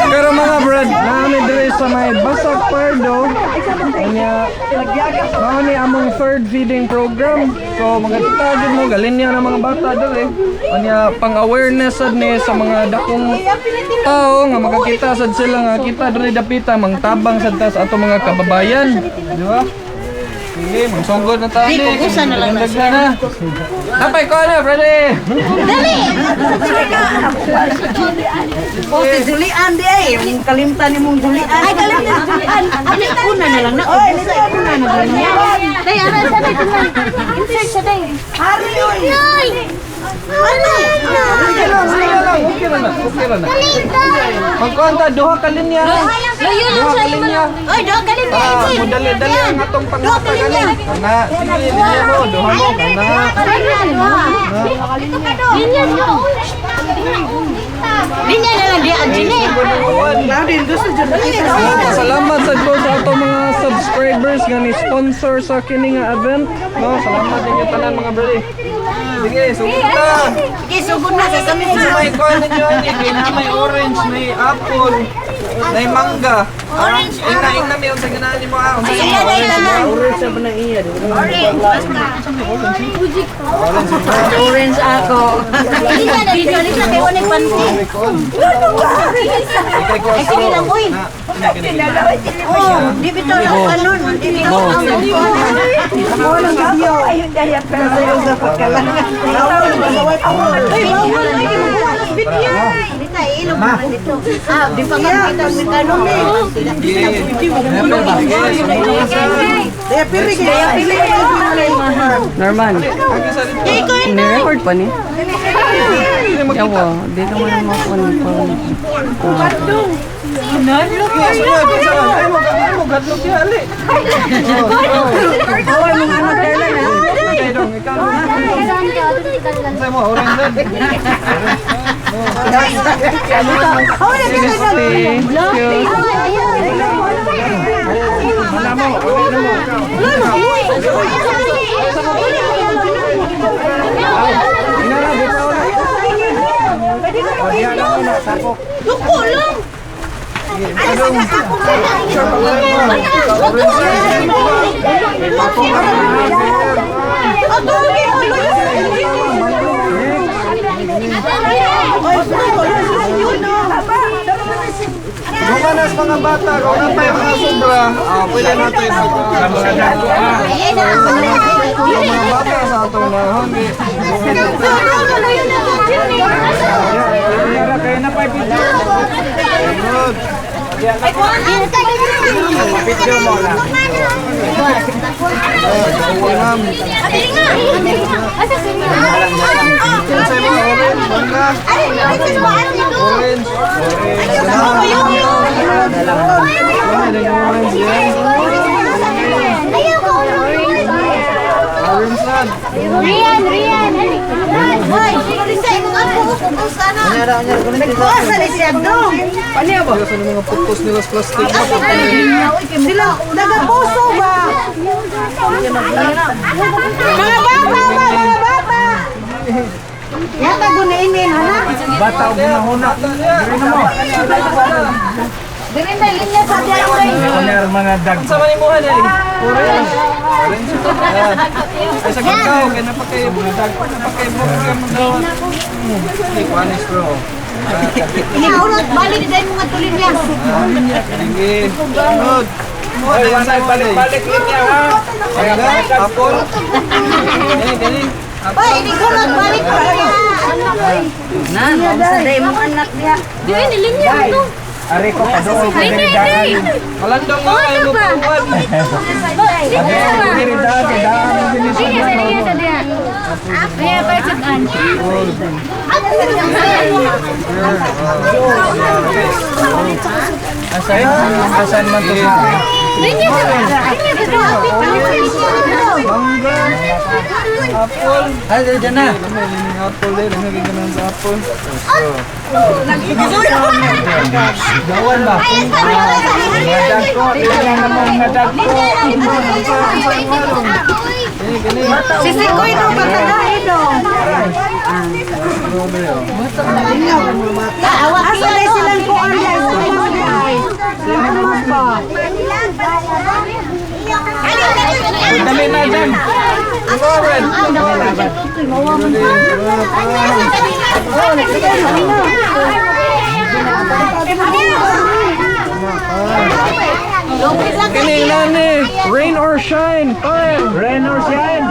Pero mga brad, namin diri sa may Basag Pardo. Kanya, mao ni among third feeding program. So magkita din mo galinya ng mga bata diri. Kanya pang-awareness sad ni sa mga dakong tao nga makakita sad sila nga kita diri dapita mangtabang sad ta sa ato mga kababayan, di ba? Sige, magsugod na tayo. Kukusan na lang na siya. Napay ko na, brother. Dali! O, si Julian di ay. Yung kalimtan ni mong Julian. Ay, kalimtan ni Julian. Abi, una na lang na. Oy, una na lang na. Day, ara, sa day, tunan. Insert sa day. Hari, oy. Yoy! Ano? Okay na. Magkuhanta, duha ka linya. Layo lang sa linya. Oy, duha ka linya. Dali ang atong pangatagalin. Kana, sige, linya mo, duha mo. Kana. Linya mo. Linya na lang di Anjine. Salamat sa po sa atong mga subscribers nga ni sponsor sa kini nga event. No, salamat din yung tanan mga brother. Sige, sugod na. Sige, sugod na sa samin Kasi may kuha na nyo, may orange, may apple, may mangga. Orange, ing na may unsay ganahan ni mo ah. Orange sa ba iya? Orange ako. Hindi na video ni sa kayo ni pansin. Ay sige lang uy. Oh, di bitaw na kanon. Di bitaw ang video. Ayun daya pero sa pagkalangan. Video. Dita ilog man dito. Ah, di pa makita si kanon ni. Norman, ni-record pa ni? Yawa, dito mo na mga phone. Bukanas mga bata, kung na tayo mga sobra, pwede natin sa mga dako. Mga bata sa atong nahon. Kaya na pa video. Good. Video mo na. Rian. Hoy, sa imong apo pupusan na. Nagpuasa ni siya dong. Ano ba? Sa mga putos nila sa plastic. Sila nagapuso ba? Mga bata. Yata gunainin hana. Bata o gunahuna. Diri na mo. Diri na linya sa diyan oy. Kunyar mga dag. Sa manimuhan eh. Orange. Ay sa kakaw, kaya napakayo mga dag. Napakayo mo mga mga. Hindi, panis bro. Inaulot balik din mga tulin niya. Sige. Good. Ay, balik niya ha. Apple. Galing. Oy, ini gulot balik ko niya. Nan, sa day mo anak niya. Di ni linya mo. Ari ko pa doon. Malandong mo kayo mo puwan. Asan man to sa mangga, apple. Ay, dyan na. Apple din. Nagiganahan sa apple. Dawan ba? Nadagko. Ilang naman nadagko. Sisikoy no pagkadahin no. Awak silang ko online. Dali na dyan. Lauren. Kini nani, rain or shine. Rain or shine.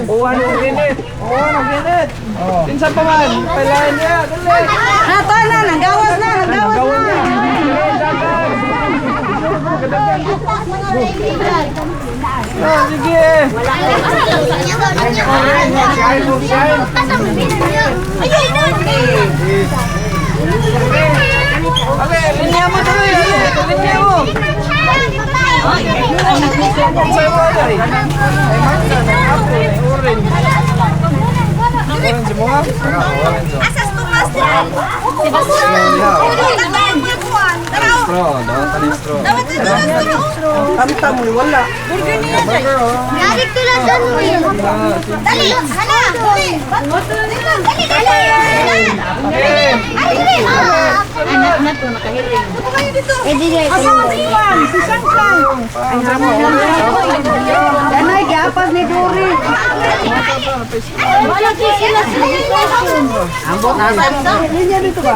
Uwan o ginit. Uwan o ginit. Tinsa pa man. Pailahan niya. Dali. Nato na, nagawas na, nagawas na. Sige. Ale, linya mo tuloy. Linya mo. Sa'yo mo dari. Ay, mangga, apple, orange. Orange mo ha? Orange. Asas tumas din. Straw, dapat tali straw. Tamtam mo, wala. Garik tula dyan mo yun. Dali, hala. Dali, dali. Anak na to, nakahiling. Eh, di guys. Asawa si Juan, si Sangkang. Danay, giapas ni Dori. Wala si sila Ambot na sa linya dito ba?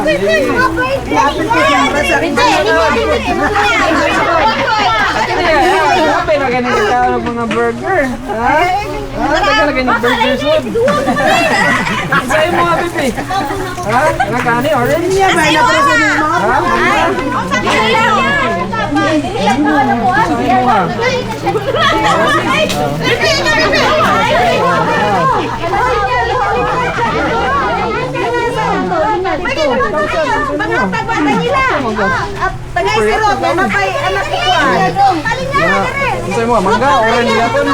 Sabi na ganito ka ng mga burger. Ha? Tagal na ganito burger soup. Sa'yo mo nga, Bibi. Ha? Nagkani, orange? Linya ba? Napresa ni mo? Ha? Sa'yo mo nga. Mga tagbata nila. Tagay si Rod, may napay anak ko. Sa'yo mo, mangga, orange yapon.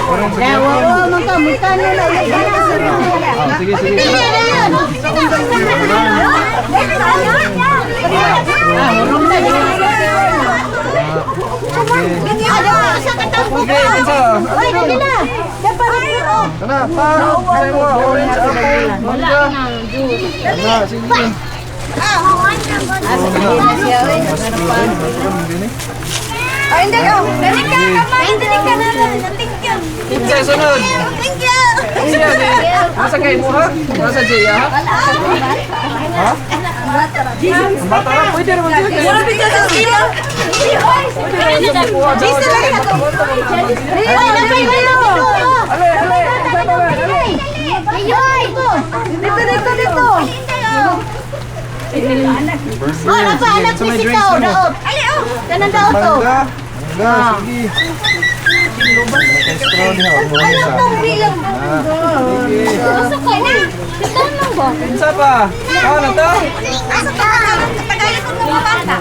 Orange yapon. Magkamukano na. Sige, sige. Okay, pinsa. Kana, pa. Sa'yo mo, orange apple. Mangga. Kana, sige. Ay, hindi ka. Dali ka, kamay. Dali ka na lang. Thank you. Pinsa, sunod. Thank you. Pinsa, nasa kayo mo ha? Nasa Jaya ha? Ha? Ang bata lang, pwede naman sila kayo. Wala bigyan sa sila. Bisa lang ito. Ay, napay kayo. Ale, ale. Isa pa ba? Ale. Ayoy. Dito, dito. Oh, napa, anak ni si Kao. Daot. Ay, oh. Kanan daot to. Mangga. Mangga, sige. Straw niya, huwag mo lang Alam isa. tong bilang. Sige. Gusto ko na. Ito lang ba? Pinsa pa. Na to? Asa ka? Tagayan ko ng mga bata.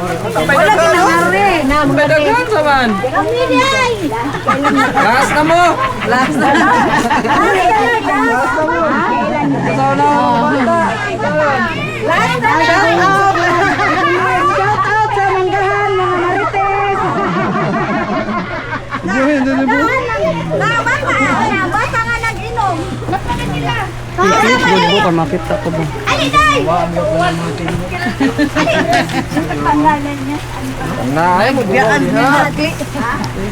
Wala kinahari. Pedagan saman. Kami day. Last na mo. Last na. Kasaw na ako bata. Shout out. Shout out sa manggahan, mga marites. Bata nga nag-inom. Napaka nila. Good po, makita ko ba? Ali day. Pangalan niya. Na, ay mo Biyaan buwan ni ha. Nagli.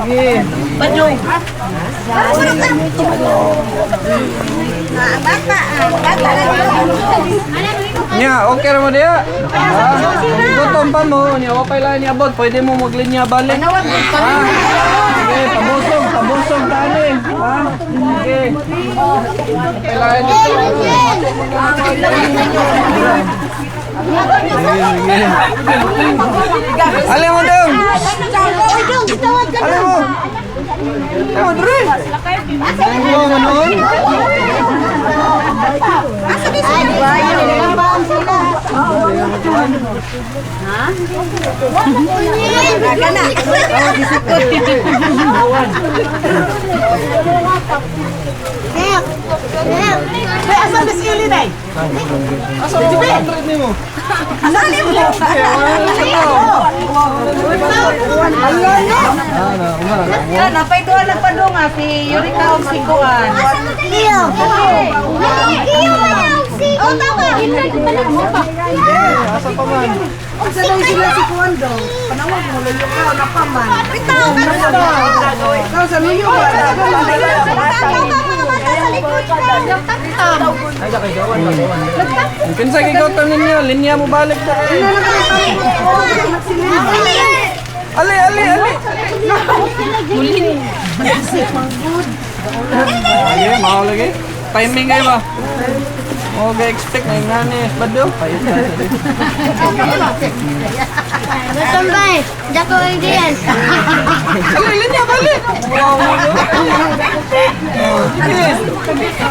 Sige. Badong. Bata. Nya, okay ra mo diya. Kung gutom pa mo, nya wa pa lang niabot, pwede mo maglinya balik. Ha? Sige, tabusog tani. Ha? Sige. Kailangan dito. Sige. Alam mo dong. Alam mo. Alam mo dre. Alam mo noon. Asa bis ili day? Asa mo 100 nimo? Asali mo? Napay doon nagpadunga si Yurika og si Kuan. Iyo. Iyo. si... Oh, tama! Balik mo pa. Asa pa man? Asa daw sila si Kuwando? Panawag mo, luyo ka, napaman. Bitaw! Ikaw sa luyo ka. Kinsa gigotan ninyo? Linya mo balik sa kayo. Ali, ali, ali. Okay, mahal lagi. Timing kayo ba? Okay, expect na yung nani. Bado? Tambay! Dako ang diyan. Ali, linya balik. Wow, mo no? Sige.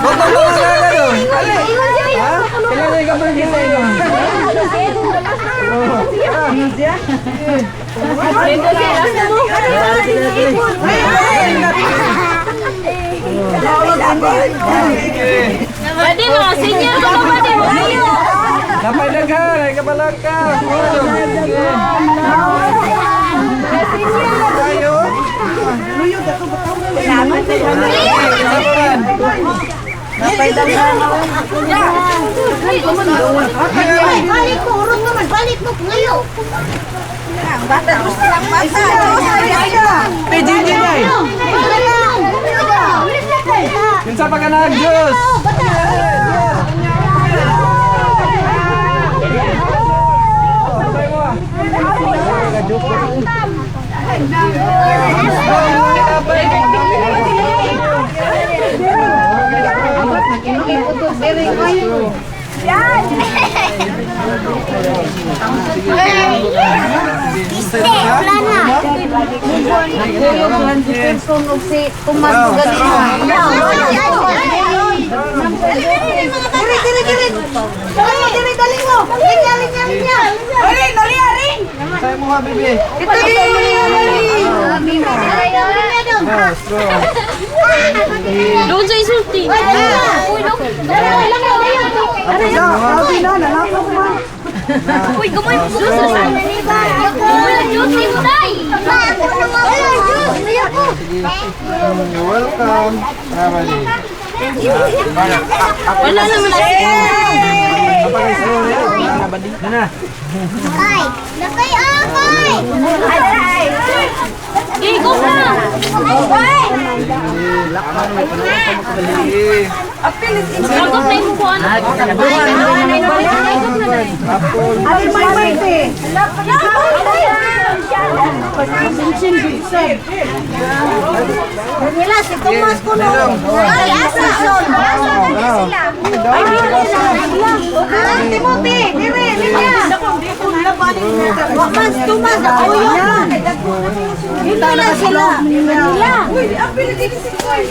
Botong mo nga nga doon. Ali. Ha? Kailangan ka ba kita yun? Pwede mo, senior ka ba pwede mo? Napay daghan, ay kabalag ka. Tayo. Balik mo, urong naman. Balik mo, ngayon. Bata, gusto lang bata. Pwede din ay. Kinsa pa ka nag-Diyos? Sa'yo mo nga, bibi. Doon sa isulti. Uy, gumoy mo sa saan. Uy, juicy mo day. You're welcome. Wala naman na Ay, nakay akay. Igo ka. Agos na yung buwan. Nila, si Tomas ko no. Ay, asa son. Ay, Timothy, dire, linya. Wakas, Tomas, ako yun. Hindi na sila. Nila. Uy, ang pinagiging si Koy.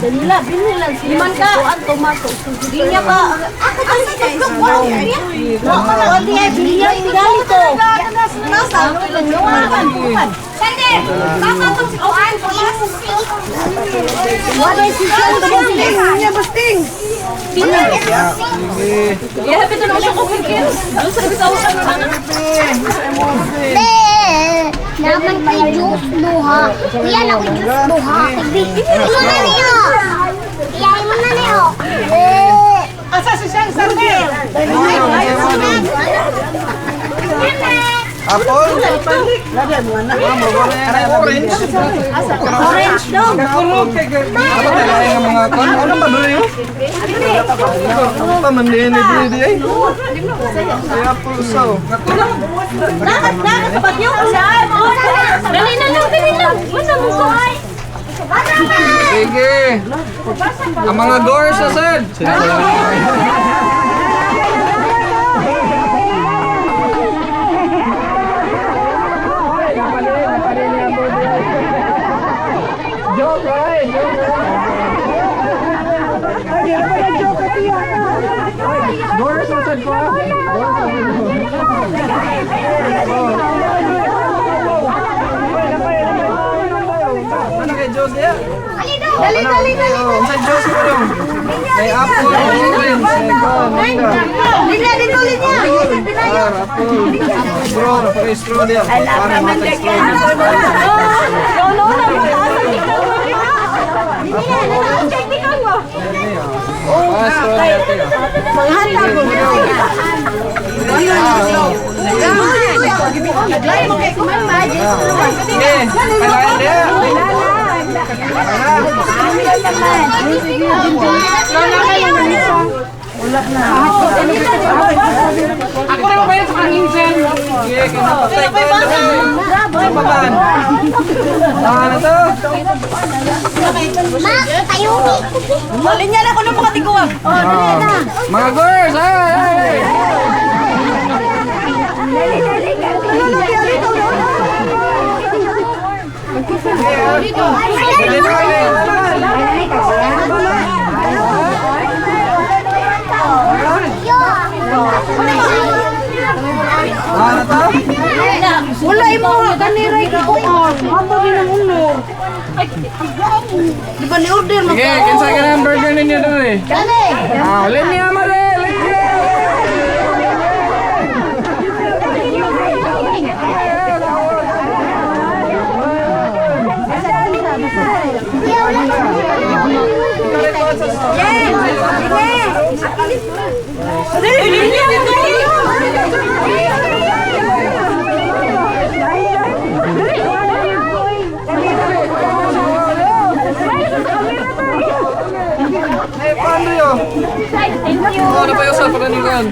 Nila, binila. Liman ka. Ang tomato. Linya ba? Ako ba sa tatlong buwan? Wala ka na. Linya, yung galito. Nasa? Sende! Baka ito si Kuan. Wala si Kuan. Linya, basting. Ihapit na siya ko kikil. Ano sa bitawan ng anak? Naman kay juice duha. Iyan ako juice duha. Imo na niyo. Iyan mo na niyo. Asa si Siyang Sardel. Apple? Orange? Orange dog. Kakulog kay ano tayo ng mga kon? Ano ba doon yun? Ano pa man din di ay? Ay apple usaw. Kakulog. Dapat sa bagyo. Dali na lang, dali lang. Wala mo ko ay. Sige. Ang mga doors sa sad. Joke, right? Doors sa sad ko. Ano kay Diyos ya? Dali. Sa Diyos ko lang. Kay Apple, orange, mangga. Linya, dito linya. Apple. Straw, napaka-straw diyan. Para mata-straw. Straw niya ito. Manghatag ko. Naglay mo kay kumama. Sige, kailangan niya. Ako rin ba yun sa kaningsen? Sige, kinapatay ko yun. Ano pa ba? Ano to? Walin niya na ko ng mga tiguang. Mga girls, ay! Ano to? Wala mo kaniray ko. Amo din ang ulo. Di ba ni-order mo? Sige, kinsa ka na ang burger ninyo doon eh. Ulit niya, mali! Ulit niya! Eh, paano yun? Ano pa yung sa pananingan?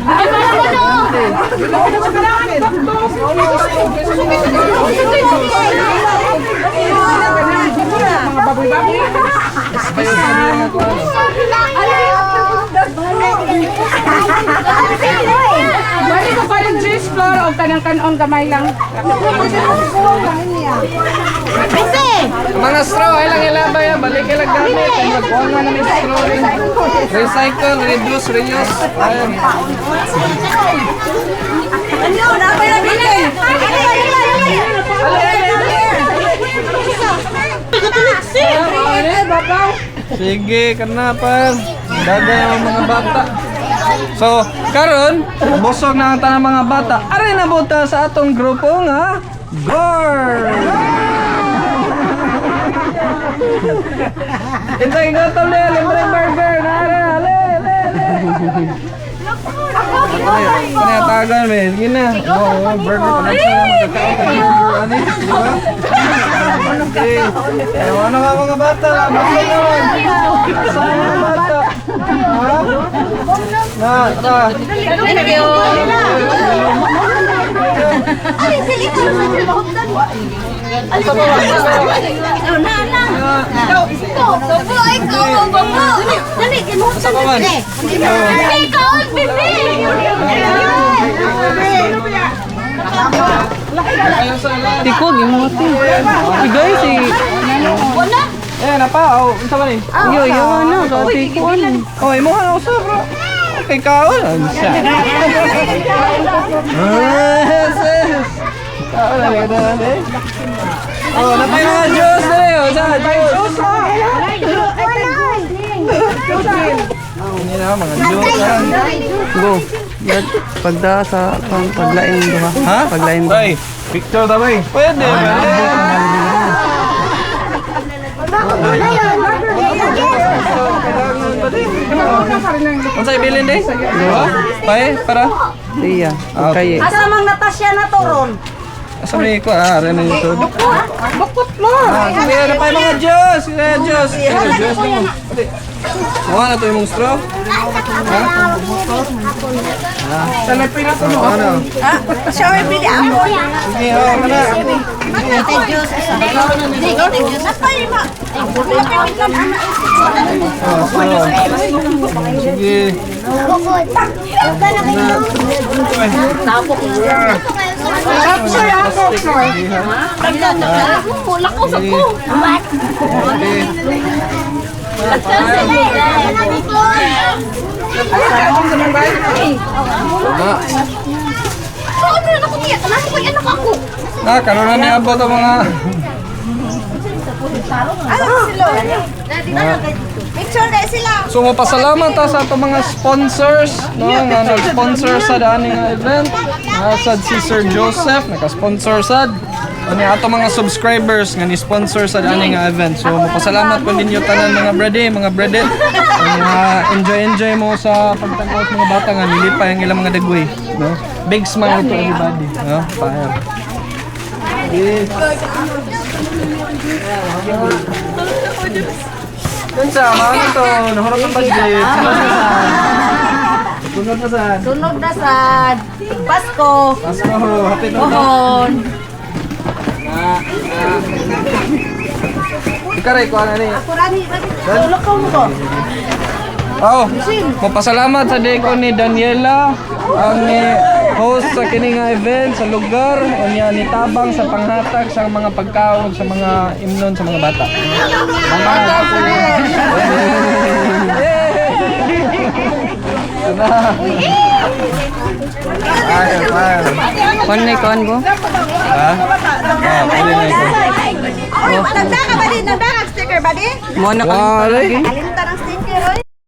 Balik ko pa rin juice floor o kanang kanon gamay lang. Mga straw, ilang ilaba yan. Balik ilang gamit. Magkuhan nga namin straw rin. Recycle, reduce, reuse. Ayan. Ano? Napay na bilay. Sige, kanapan. Dagay ang mga bata. So, karon busog na ang tanang mga bata. Aray na buta sa atong grupo nga GOR! Intay nga ito, libre burger. Nara, ale. Pinatagan, may. Sige na. Burger pa lang sila. Magkakaon ka ng burger. Ano yun? Di ba? Okay. Ano nga mga bata? Busog naman. Saan mga bata? Ha? Tara. Thank you. Tikog yung mga ti. Guys eh. Eh, napa? Oh, isa ba ni? Yo, ano, tikog. Oh, imo ka na usa, bro. Okay, kaon. Ano siya? Sis. Kaon na ligadan eh. Oh, napay mga juice na yun. Saan? Juice. Hindi na, mga juice. Go. Yan, pagda sa paglain do ha. Ha? Paglain do. Ay, picture daw eh. Pwede. Unsay bilin day? Dua? Pay para. Iya, Ah, kay. Asa mang Natasha na toron? Asa may ko are na ito. Bakot mo. Sige na pa mga Diyos. Sige Diyos. Diyos mo. Mo na to yung straw. Ha? Sana pinato mo. Ano? Shower video ako. Sige, oh, mana. Thank you. Thank you. Napay ma. Sige. Capture ako. Wala ko sa ko. Ah, karon na niabot ang mga Picture na sila. so mapasalamat ta sa atong mga sponsors no nga nag-sponsor sa daning nga event. Nasad si Sir Joseph naka-sponsor sad. Ano ato mga subscribers nga ni-sponsor sa ani nga event. So magpasalamat ko ninyo tanan mga brede. Enjoy mo sa pagtanaw sa mga bata nga nilipay ang ilang mga dagway, no? Big smile to everybody, no? Fire. Yes. Kunsa, mga to, nahurot ang budget. Sunod na saan? Sunog na sa Pasko. Pasko, happy to. Pohon. Ikaray ko ano ni. Ako rani, tulog ko mo ko. Oh, magpasalamat sa deko ni Daniela ang host sa kining nga event sa lugar unya ni tabang sa panghatag sa mga pagkaon sa mga imnon sa mga bata. Kon ni kon bo. Ha? Ah, pwede na ito. Nagdaka ba din? Nagdaka sticker ba din? Mo na Wala. lagi. Kalimta ng